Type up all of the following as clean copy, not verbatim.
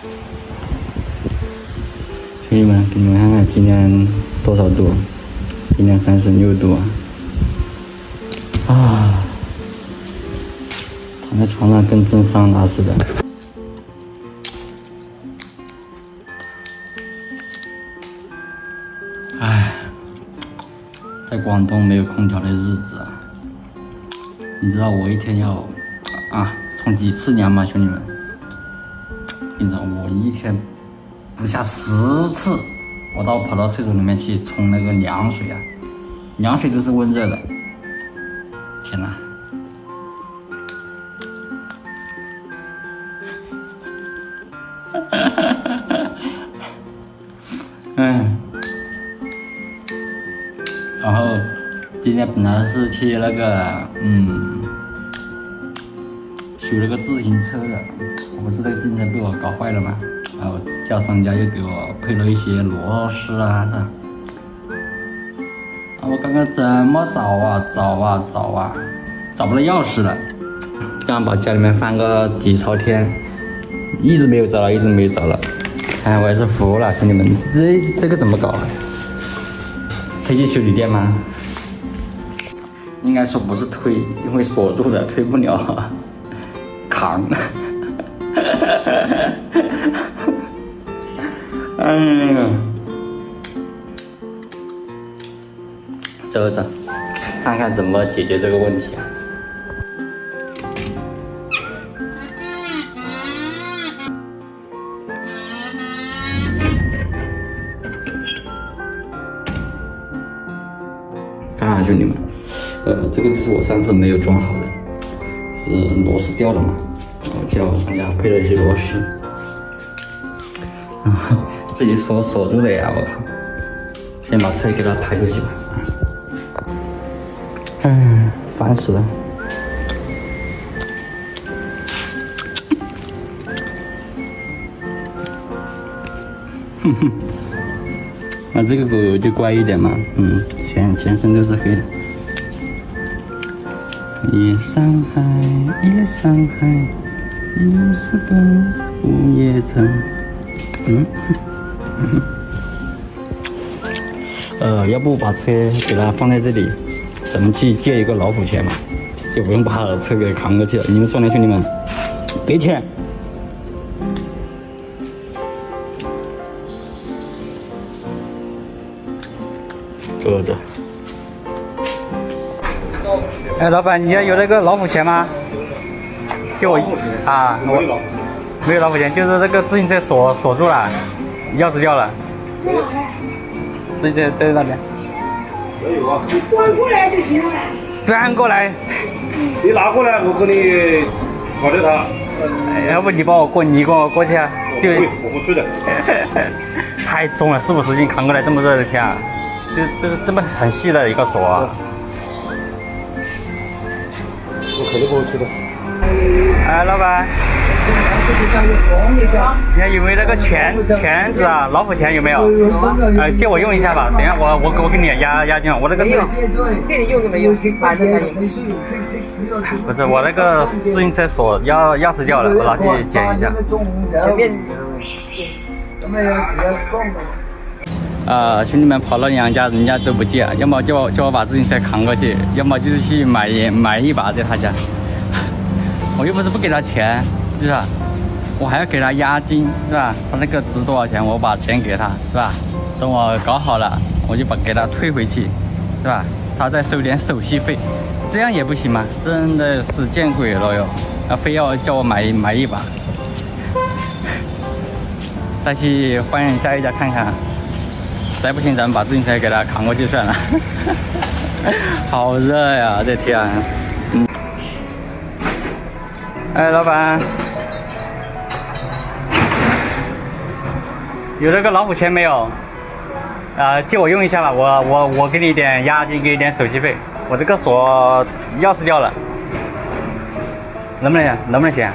兄弟们，给你们看看今天多少度？今天36度啊！躺在床上跟蒸桑拿似的。唉，在广东没有空调的日子啊！你知道我一天要冲几次凉吗，兄弟们？你知道我一天不下10次，我跑到厕所里面去冲那个凉水啊，凉水都是温热的。天哪！然后今天本来是去那个修了个自行车的，不是那个自行车被我搞坏了吗？然后叫商家又给我配了一些螺丝啊的。我刚刚怎么找不到钥匙了。刚把家里面翻个底朝天，一直没有找到。哎，我也是服了，兄弟们，这个怎么搞？可以去修理店吗？应该说不是推，因为锁住的，推不了，扛。走，看看怎么解决这个问题啊。看看兄弟们，这个就是我上次没有装好的，是螺丝掉了嘛，我叫商家配了一些螺丝，自己锁住的呀，我靠！先把车给它抬出去吧。烦死了。那这个狗就乖一点嘛，全身都是黑的。夜上海，有时不夜城。要不把车给它放在这里，咱们去借一个老虎钳嘛，就不用把车给扛过去了。你们说呢，兄弟们？给钱。饿着。哎，老板，你要有那个老虎钳吗？就我没有老虎钳，就是那个自行车锁住了，钥匙掉了。自行车在那边。没有啊，你端过来就行了。端过来。你拿过来，我给你搞掉它。要不你跟我过去啊？我不去的。太重了，4、50斤扛过来，这么热的天啊！就是这么很细的一个锁啊。我肯定不会去的。哎，老板，你看有没有那个钳子啊？老虎钳有没有？借我用一下吧。等一下我给你押金，我那个没有，这里用都没有，反正才有。不是我那个自行车锁钥匙掉了，我拿去捡一下。随便。兄弟们跑了2家，人家都不借，要么叫我把自行车扛过去，要么就是去买一把在他家。我又不是不给他钱，是吧？我还要给他押金，是吧？他那个值多少钱，我把钱给他，是吧？等我搞好了，我就给他退回去，是吧？他再收点手续费，这样也不行吗？真的是见鬼了哟！非要叫我买一把，再去换下一家看看。实在不行，咱们把自行车给他扛过去算了。好热呀，这天。哎，老板，有那个老虎钳没有？借我用一下吧，我给你点押金，给你点手续费。我这个锁钥匙掉了，能不能行？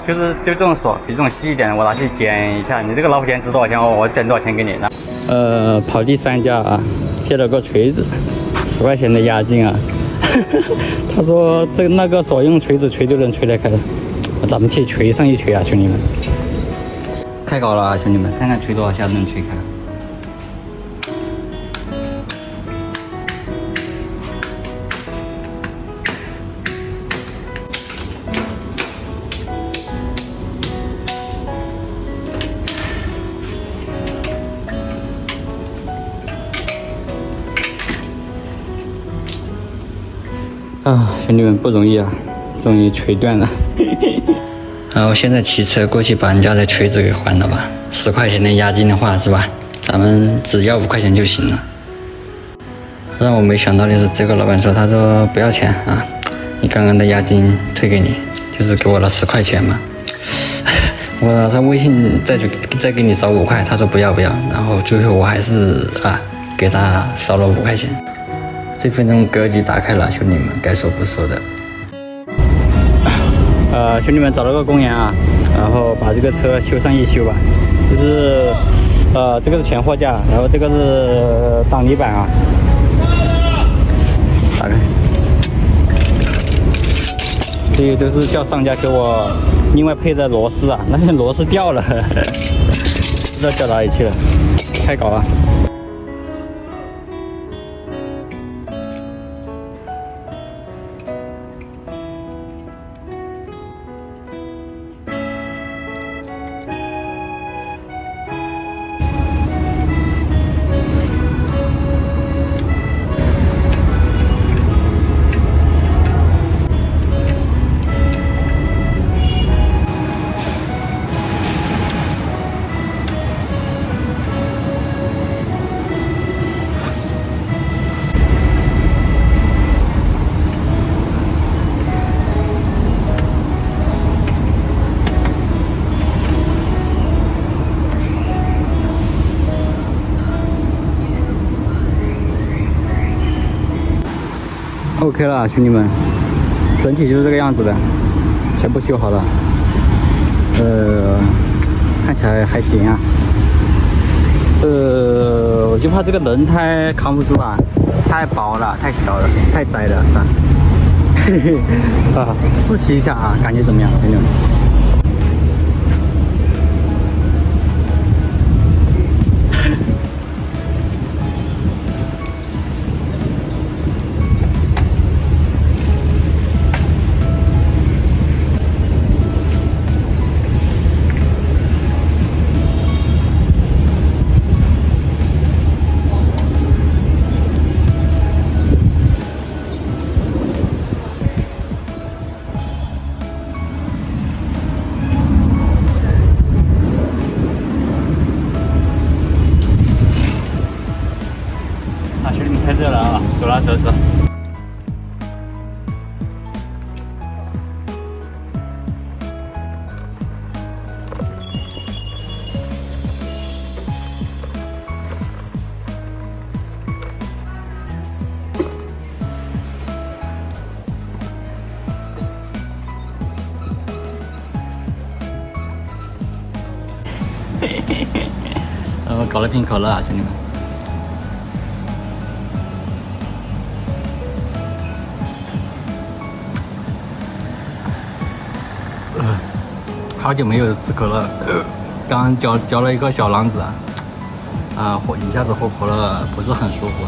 就这种锁，比这种细一点的，我拿去捡一下。你这个老虎钳值多少钱？我整多少钱给你？跑第3家啊，借了个锤子，10块钱的押金啊。他说那个锁用锤子锤就能锤得开，咱们去锤上一锤啊，兄弟们。开搞了啊，兄弟们，看看锤多少下能锤开。啊，兄弟们不容易啊，终于锤断了。然后现在骑车过去把人家的锤子给还了吧，10块钱的押金的话是吧？咱们只要5块钱就行了。让我没想到的是，这个老板说，他说不要钱啊，你刚刚的押金退给你，就是给我了10块钱嘛。我上微信再给你少5块，他说不要，然后最后我还是给他少了5块钱。这分钟格局打开了，兄弟们，该说不说的。兄弟们找了个公园啊，然后把这个车修上一修吧，就是这个是前货架，然后这个是挡泥板啊，打开，这些都是叫商家给我另外配的螺丝啊，那些螺丝掉了，不知道掉哪里去了，开搞啊。OK 了，兄弟们，整体就是这个样子的，全部修好了。看起来还行啊。我就怕这个轮胎扛不住啊，太薄了，太小了，太窄了，是吧？试骑一下啊，感觉怎么样，兄弟们？兄弟们太热了啊，走了走。搞了瓶可乐啊，兄弟们。好久没有吃可乐，刚嚼了一个小囊子啊，一下子喝可乐不是很舒服。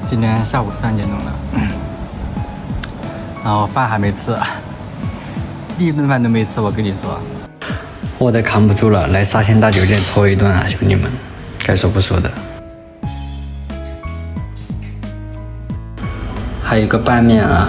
今天下午3点钟了，然后饭还没吃，第一顿饭都没吃，我跟你说，我都扛不住了，来沙县大酒店搓一顿啊，兄弟们，该说不说的。还有个拌面啊，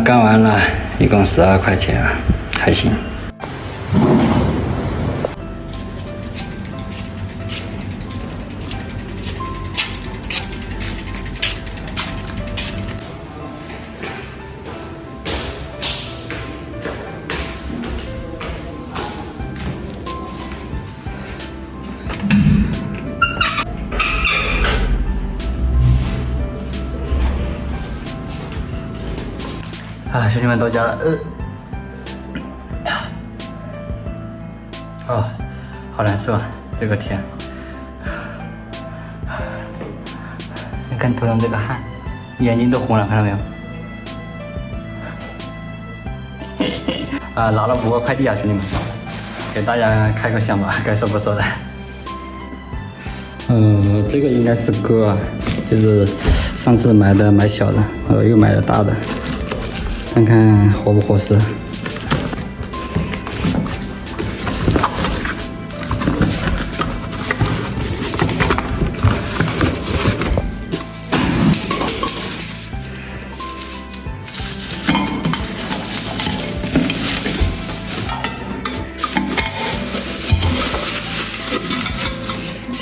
干完了，一共12块钱啊，还行。啊，兄弟们到家了，哦，好难受啊，这个天。你看头上这个汗，眼睛都红了，看到没有？啊，拿了5个快递啊，兄弟们，给大家开个箱吧，该说不说的。这个应该是哥啊，就是上次买小的，又买了大的，看看合不合适。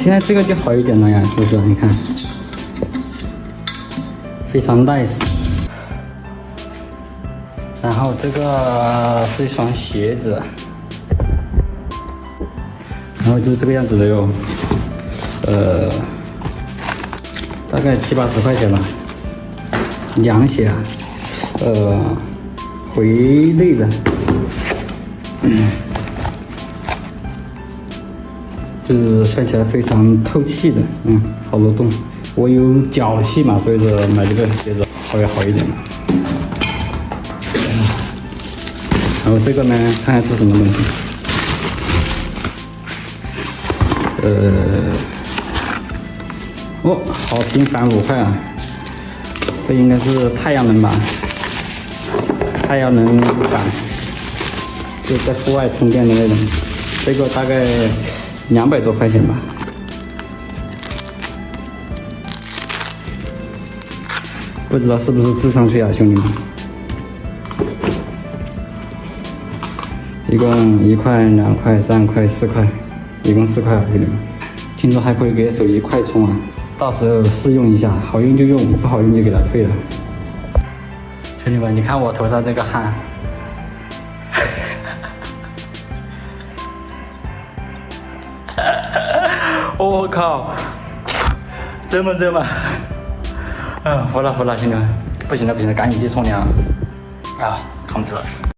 现在这个就好一点了呀，是不是？你看，非常 nice。然后这个是一双鞋子，然后就这个样子的哟，大概70、80块钱吧，凉鞋啊，回内的。就是穿起来非常透气的，好多洞。我有脚气嘛，所以说买这个鞋子稍微好一点。然后这个呢，看看是什么东西。好平凡5块啊，这应该是太阳能吧？太阳能板，就在户外充电的那种。这个大概200多块钱吧，不知道是不是置上去啊，兄弟们。一共1块、2块、3块、4块，一共4块啊，兄弟们。听说还可以给手机快充啊，到时候试用一下，好用就用，不好用就给它退了。兄弟们，你看我头上这个汗。我靠，这么热吗？服了，兄弟们，不行了，赶紧去冲凉啊！扛不住了。